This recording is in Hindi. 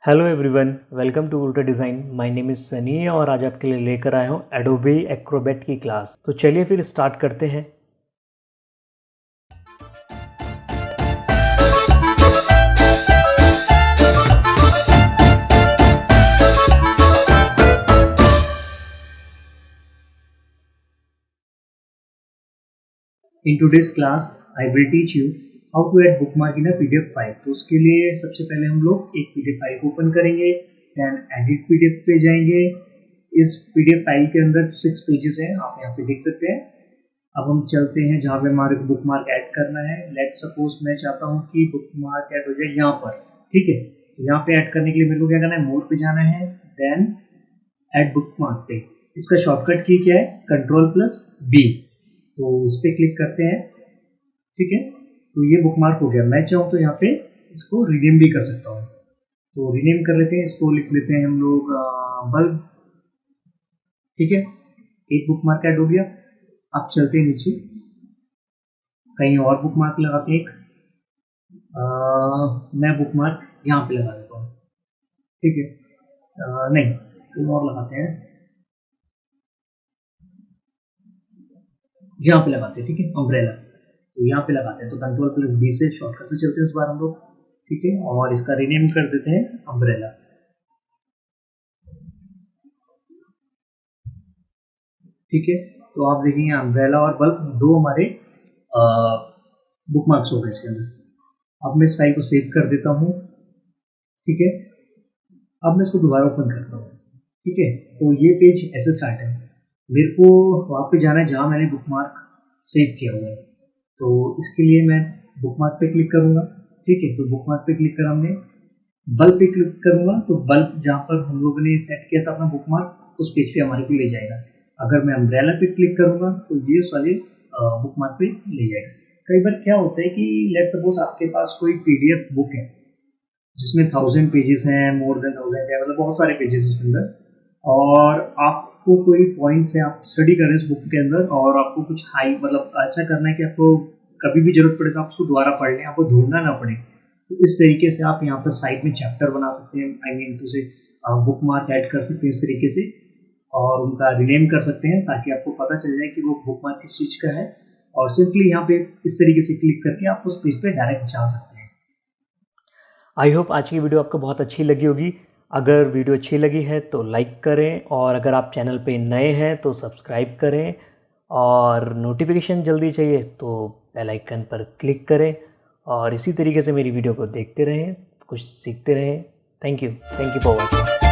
हेलो एवरीवन, वेलकम टू उल्टा design. My name is Sunny और आज आपके लिए लेकर आया हूँ एडोबे एक्रोबैट की क्लास। तो चलिए फिर स्टार्ट करते हैं। In today's class I will teach you how to add bookmark in a PDF file. तो उसके लिए सबसे पहले हम लोग एक पीडीएफ फाइल को ओपन करेंगे, देन एडिट पीडीएफ पे जाएंगे। इस पीडीएफ फाइल के अंदर 6 पेजेस हैं, आप यहाँ पे देख सकते हैं। अब हम चलते हैं जहाँ पे हमारे को बुकमार्क ऐड करना है। लेट सपोज मैं चाहता हूँ कि बुकमार्क ऐड हो जाए यहाँ पर, ठीक है। तो यहाँ पे ऐड करने के लिए मेरे को क्या करना है, मोड पे जाना है, देन ऐड बुकमार्क पे। इसका शॉर्टकट की क्या है, Ctrl+B। तो इस पर क्लिक करते हैं, ठीक है। तो ये बुकमार्क हो गया। मैं चाहूँ तो यहाँ पे इसको रीनेम भी कर सकता हूँ। तो रीनेम कर लेते हैं, इसको लिख लेते हैं हम लोग बल्ब, ठीक है। एक बुकमार्क ऐड हो गया। अब चलते हैं नीचे, कहीं और बुकमार्क लगाते हैं। मैं बुकमार्क यहाँ पे लगा देता हूँ, ठीक है। नहीं, कहीं और लगाते हैं, यहाँ पे लगाते हैं, ठीक है। अम्ब्रेला, तो यहाँ पे लगाते हैं। तो Ctrl+B से शॉर्टकट से चलते हैं इस बार हम लोग, ठीक है। और इसका रीनेम कर देते हैं अम्ब्रेला, ठीक है। तो आप देखेंगे अम्ब्रेला और बल्ब दो हमारे बुकमार्क्स हो गए इसके अंदर। अब मैं इस फाइल को सेव कर देता हूँ, ठीक है। अब मैं इसको दोबारा ओपन करता हूँ, ठीक है। तो ये पेज ऐसे स्टार्ट है। मेरे को वहाँ पे जाना है जहाँ मैंने बुकमार्क सेव किया हुआ है। तो इसके लिए मैं बुकमार्क पे क्लिक करूँगा, ठीक है। तो बुकमार्क पे क्लिक कर हमने, बल्ब पे क्लिक करूँगा तो बल्ब जहाँ पर हम लोगों ने सेट किया था अपना बुकमार्क, उस पेज पे हमारे को ले जाएगा। अगर मैं अम्ब्रेला पे क्लिक करूँगा तो ये सारे बुकमार्क पे ले जाएगा। कई बार क्या होता है कि लेट सपोज आपके पास कोई पीडीएफ बुक है जिसमें 1000 पेजेस हैं, मोर देन 1000 है, मतलब बहुत सारे पेजेस उसके अंदर, और आपको कोई पॉइंट्स है, आप स्टडी कर रहे हैं इस बुक के अंदर और आपको कुछ हाई मतलब ऐसा करना है कि आपको कभी भी जरूरत पड़े तो आप उसको दोबारा पढ़ लें, आपको ढूंढना ना पड़े। तो इस तरीके से आप यहाँ पर साइड में चैप्टर बना सकते हैं, आई मीन टू से बुक मार्क ऐड कर सकते हैं इस तरीके से, और उनका रिनेम कर सकते हैं ताकि आपको पता चल जाए कि वो बुक मार्क किस चीज़ का है। और सिंपली यहाँ पे इस तरीके से क्लिक करके आप उस पेज पे डायरेक्ट जा सकते हैं। आई होप आज की वीडियो आपको बहुत अच्छी लगी होगी। अगर वीडियो अच्छी लगी है तो लाइक करें, और अगर आप चैनल पे नए हैं तो सब्सक्राइब करें, और नोटिफिकेशन जल्दी चाहिए तो बेल आइकन पर क्लिक करें। और इसी तरीके से मेरी वीडियो को देखते रहें, कुछ सीखते रहें। Thank you for watching.